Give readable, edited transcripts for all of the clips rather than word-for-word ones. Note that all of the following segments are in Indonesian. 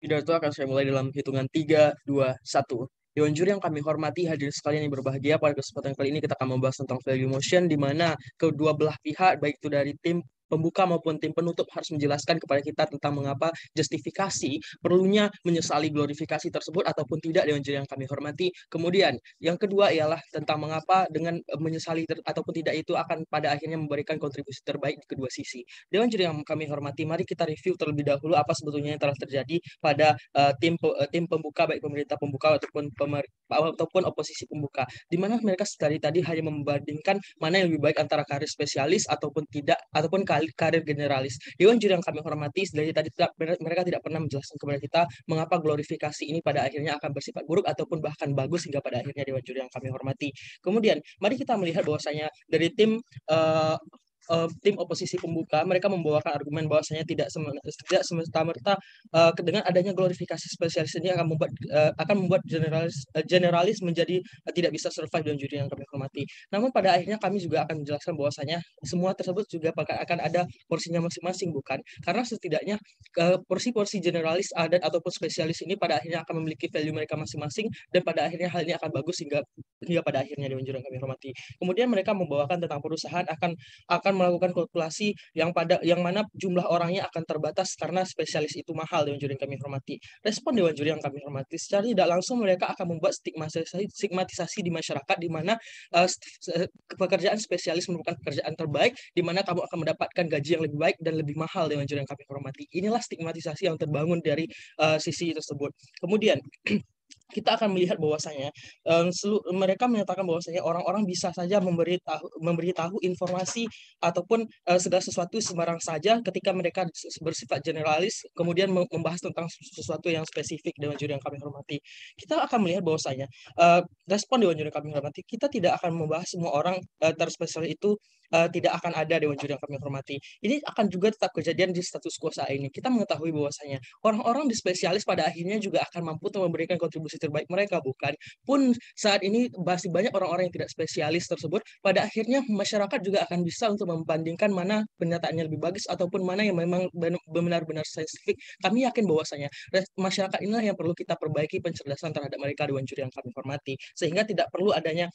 Pidato akan saya mulai dalam hitungan 3, 2, 1. Dewan juri yang kami hormati, hadirin sekalian yang berbahagia, pada kesempatan kali ini kita akan membahas tentang value motion, di mana kedua belah pihak, baik itu dari tim pembuka maupun tim penutup, harus menjelaskan kepada kita tentang mengapa justifikasi perlunya menyesali glorifikasi tersebut ataupun tidak, dewan juri yang kami hormati. Kemudian yang kedua ialah tentang mengapa dengan menyesali ataupun tidak itu akan pada akhirnya memberikan kontribusi terbaik di kedua sisi. Dewan juri yang kami hormati, mari kita review terlebih dahulu apa sebetulnya yang telah terjadi pada tim pembuka, baik pemerintah pembuka ataupun oposisi pembuka, di mana mereka dari tadi hanya membandingkan mana yang lebih baik antara karir spesialis ataupun tidak, ataupun karir generalis. Dewan juri yang kami hormati, dari tadi mereka tidak pernah menjelaskan kepada kita mengapa glorifikasi ini pada akhirnya akan bersifat buruk ataupun bahkan bagus hingga pada akhirnya, dewan juri yang kami hormati. Kemudian mari kita melihat bahwasanya dari tim oposisi pembuka, mereka membawakan argumen bahwasanya tidak semesta-merta dengan adanya glorifikasi spesialis ini akan membuat generalis menjadi tidak bisa survive dalam juri yang kami hormati. Namun pada akhirnya kami juga akan menjelaskan bahwasanya semua tersebut juga akan ada porsinya masing-masing, bukan? Karena setidaknya porsi-porsi generalis ataupun spesialis ini pada akhirnya akan memiliki value mereka masing-masing, dan pada akhirnya hal ini akan bagus hingga pada akhirnya, dewan juri yang kami hormati. Kemudian mereka membawakan tentang perusahaan akan melakukan kalkulasi yang mana jumlah orangnya akan terbatas karena spesialis itu mahal, dewan juri yang kami hormati. Respon dewan juri yang kami hormati, secara tidak langsung mereka akan membuat stigmatisasi di masyarakat, di mana pekerjaan spesialis merupakan pekerjaan terbaik, di mana kamu akan mendapatkan gaji yang lebih baik dan lebih mahal, dewan juri yang kami hormati. Inilah stigmatisasi yang terbangun dari sisi tersebut. Kemudian kita akan melihat bahwasanya mereka menyatakan bahwasanya orang-orang bisa saja memberitahu informasi ataupun segala sesuatu sembarang saja ketika mereka bersifat generalis, kemudian membahas tentang sesuatu yang spesifik, dewan juri yang kami hormati. Kita akan melihat bahwasanya respon dewan juri yang kami hormati, kita tidak akan membahas semua orang terspesialis itu tidak akan ada, dewan juri yang kami hormati. Ini akan juga tetap kejadian di status quo saat ini. Kita mengetahui bahwasanya orang-orang di spesialis pada akhirnya juga akan mampu untuk memberikan kontribusi terbaik mereka, bukan? Pun saat ini masih banyak orang-orang yang tidak spesialis tersebut, pada akhirnya masyarakat juga akan bisa untuk membandingkan mana pernyataannya lebih bagus ataupun mana yang memang benar-benar saintifik. Kami yakin bahwasanya masyarakat inilah yang perlu kita perbaiki pencerdasan terhadap mereka, dewan juri yang kami hormati, sehingga tidak perlu adanya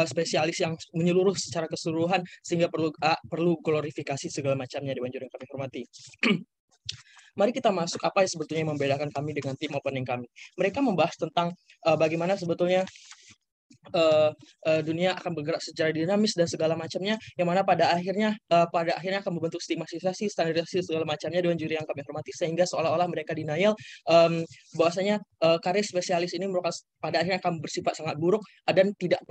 spesialis yang menyeluruh secara keseluruhan sehingga perlu glorifikasi segala macamnya, dewan juri yang kami hormati. Mari kita masuk apa yang sebetulnya membedakan kami dengan tim opening kami. Mereka membahas tentang bagaimana sebetulnya dunia akan bergerak secara dinamis dan segala macamnya, yang mana pada akhirnya akan membentuk stigmatisasi, standarisasi segala macamnya, dewan juri yang kami hormati, sehingga seolah-olah mereka denial bahwasanya karir spesialis ini merupakan pada akhirnya akan bersifat sangat buruk dan tidak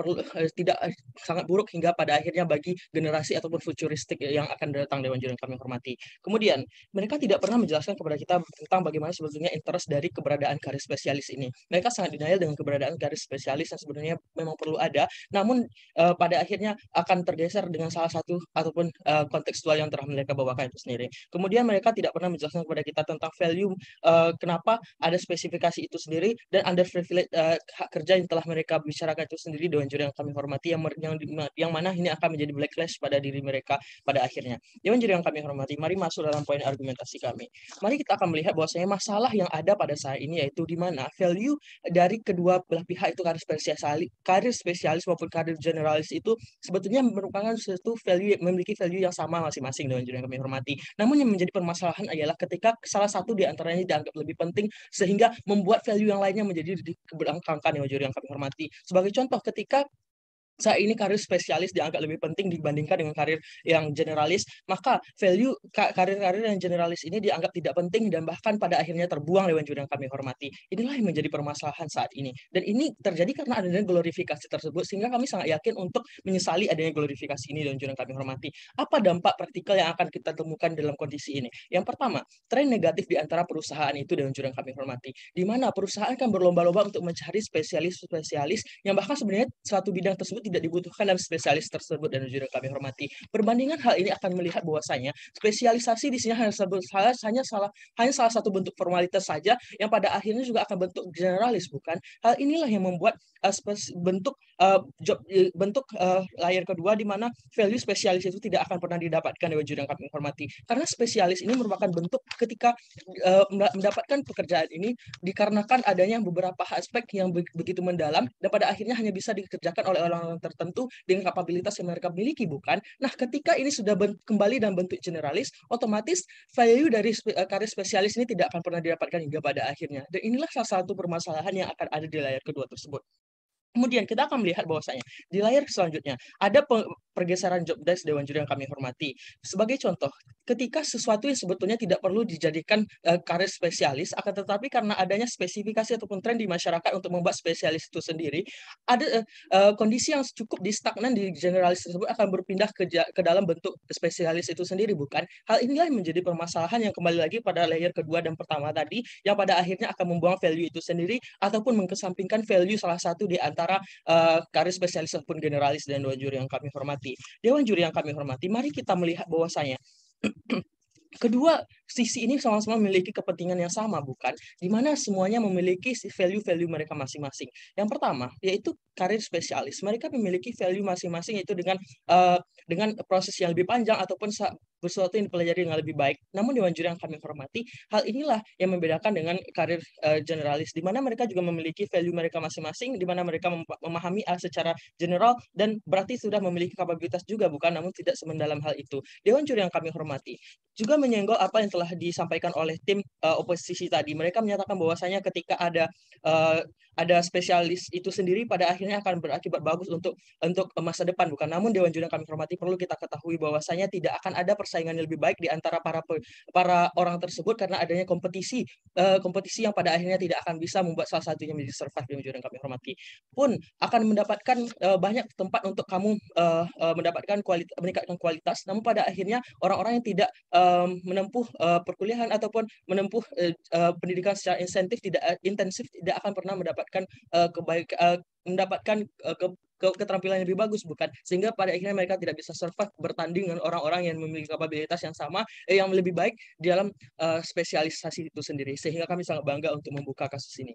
sangat buruk hingga pada akhirnya bagi generasi ataupun futuristik yang akan datang, dewan juri yang kami hormati. Kemudian mereka tidak pernah menjelaskan kepada kita tentang bagaimana sebetulnya interest dari keberadaan karir spesialis ini. Mereka sangat denial dengan keberadaan karir spesialis yang sebenarnya memang perlu ada, namun pada akhirnya akan tergeser dengan salah satu ataupun kontekstual yang telah mereka bawakan itu sendiri. Kemudian mereka tidak pernah menjelaskan kepada kita tentang value kenapa ada spesifikasi itu sendiri dan underprivileged hak kerja yang telah mereka bicarakan itu sendiri, dewan juri yang kami hormati, yang mana ini akan menjadi backlash pada diri mereka pada akhirnya. Dewan juri yang kami hormati, mari masuk dalam poin argumentasi kami. Mari kita akan melihat bahwasanya masalah yang ada pada saat ini yaitu di mana value dari kedua belah pihak itu karir spesialis maupun karir generalis itu sebetulnya merupakan suatu value, memiliki value yang sama masing-masing, dewan juri yang kami hormati. Namun yang menjadi permasalahan adalah ketika salah satu di antaranya dianggap lebih penting sehingga membuat value yang lainnya menjadi dikebelakangkan, dewan juri yang kami hormati. Sebagai contoh, ketika saat ini karir spesialis dianggap lebih penting dibandingkan dengan karir yang generalis, maka value karir-karir yang generalis ini dianggap tidak penting dan bahkan pada akhirnya terbuang, dewan juri yang kami hormati. Inilah yang menjadi permasalahan saat ini. Dan ini terjadi karena adanya glorifikasi tersebut, sehingga kami sangat yakin untuk menyesali adanya glorifikasi ini, dewan juri yang kami hormati. Apa dampak praktikal yang akan kita temukan dalam kondisi ini? Yang pertama, tren negatif di antara perusahaan itu, dewan juri yang kami hormati, di mana perusahaan akan berlomba-lomba untuk mencari spesialis-spesialis yang bahkan sebenarnya suatu bidang tersebut tidak dibutuhkan dalam spesialis tersebut dan jujur yang kami hormati. Perbandingan hal ini akan melihat bahwasanya spesialisasi di sini hanya salah satu bentuk formalitas saja yang pada akhirnya juga akan bentuk generalis, bukan? Hal inilah yang membuat bentuk layer kedua di mana value spesialis itu tidak akan pernah didapatkan oleh jujur yang kami hormati. Karena spesialis ini merupakan bentuk ketika mendapatkan pekerjaan ini dikarenakan adanya beberapa aspek yang begitu mendalam dan pada akhirnya hanya bisa dikerjakan oleh orang-orang tertentu dengan kapabilitas yang mereka miliki, bukan? Nah, ketika ini sudah kembali dalam bentuk generalis, otomatis value dari karir spesialis ini tidak akan pernah didapatkan hingga pada akhirnya. Dan inilah salah satu permasalahan yang akan ada di layar kedua tersebut. Kemudian kita akan melihat bahwasanya di layar selanjutnya ada pergeseran job desk Dewan Juri yang kami hormati. Sebagai contoh, ketika sesuatu yang sebetulnya tidak perlu dijadikan karir spesialis, akan tetapi karena adanya spesifikasi ataupun tren di masyarakat untuk membuat spesialis itu sendiri, ada kondisi yang cukup di stagnan di generalis tersebut akan berpindah ke dalam bentuk spesialis itu sendiri, bukan? Hal inilah yang menjadi permasalahan yang kembali lagi pada layer kedua dan pertama tadi, yang pada akhirnya akan membuang value itu sendiri ataupun mengesampingkan value salah satu di antara karir spesialis ataupun generalis dan dewan juri yang kami hormati. Dewan juri yang kami hormati, mari kita melihat bahwasanya kedua sisi ini sama-sama memiliki kepentingan yang sama, bukan? Di mana semuanya memiliki value-value mereka masing-masing. Yang pertama, yaitu karir spesialis. Mereka memiliki value masing-masing yaitu dengan proses yang lebih panjang ataupun sesuatu yang dipelajari dengan lebih baik. Namun dewan juri yang kami hormati, hal inilah yang membedakan dengan karir generalis, di mana mereka juga memiliki value mereka masing-masing, di mana mereka memahami secara general dan berarti sudah memiliki kapabilitas juga, bukan? Namun tidak semendalam hal itu. Dewan juri yang kami hormati juga menyenggol apa yang telah disampaikan oleh tim oposisi tadi. Mereka menyatakan bahwasanya ketika ada spesialis itu sendiri pada akhirnya akan berakibat bagus untuk masa depan, bukan? Namun dewan juri yang kami hormati, perlu kita ketahui bahwasanya tidak akan ada persaingan yang lebih baik di antara para orang tersebut karena adanya kompetisi yang pada akhirnya tidak akan bisa membuat salah satunya menjadi survive. Dewan juri yang kami hormati pun akan mendapatkan banyak tempat untuk kamu meningkatkan kualitas, namun pada akhirnya orang-orang yang tidak menempuh perkuliahan ataupun menempuh pendidikan secara intensif tidak akan pernah mendapatkan keterampilan yang lebih bagus, bukan? Sehingga pada akhirnya mereka tidak bisa survive bertanding dengan orang-orang yang memiliki kapabilitas yang sama, yang lebih baik di dalam spesialisasi itu sendiri. Sehingga kami sangat bangga untuk membuka kasus ini.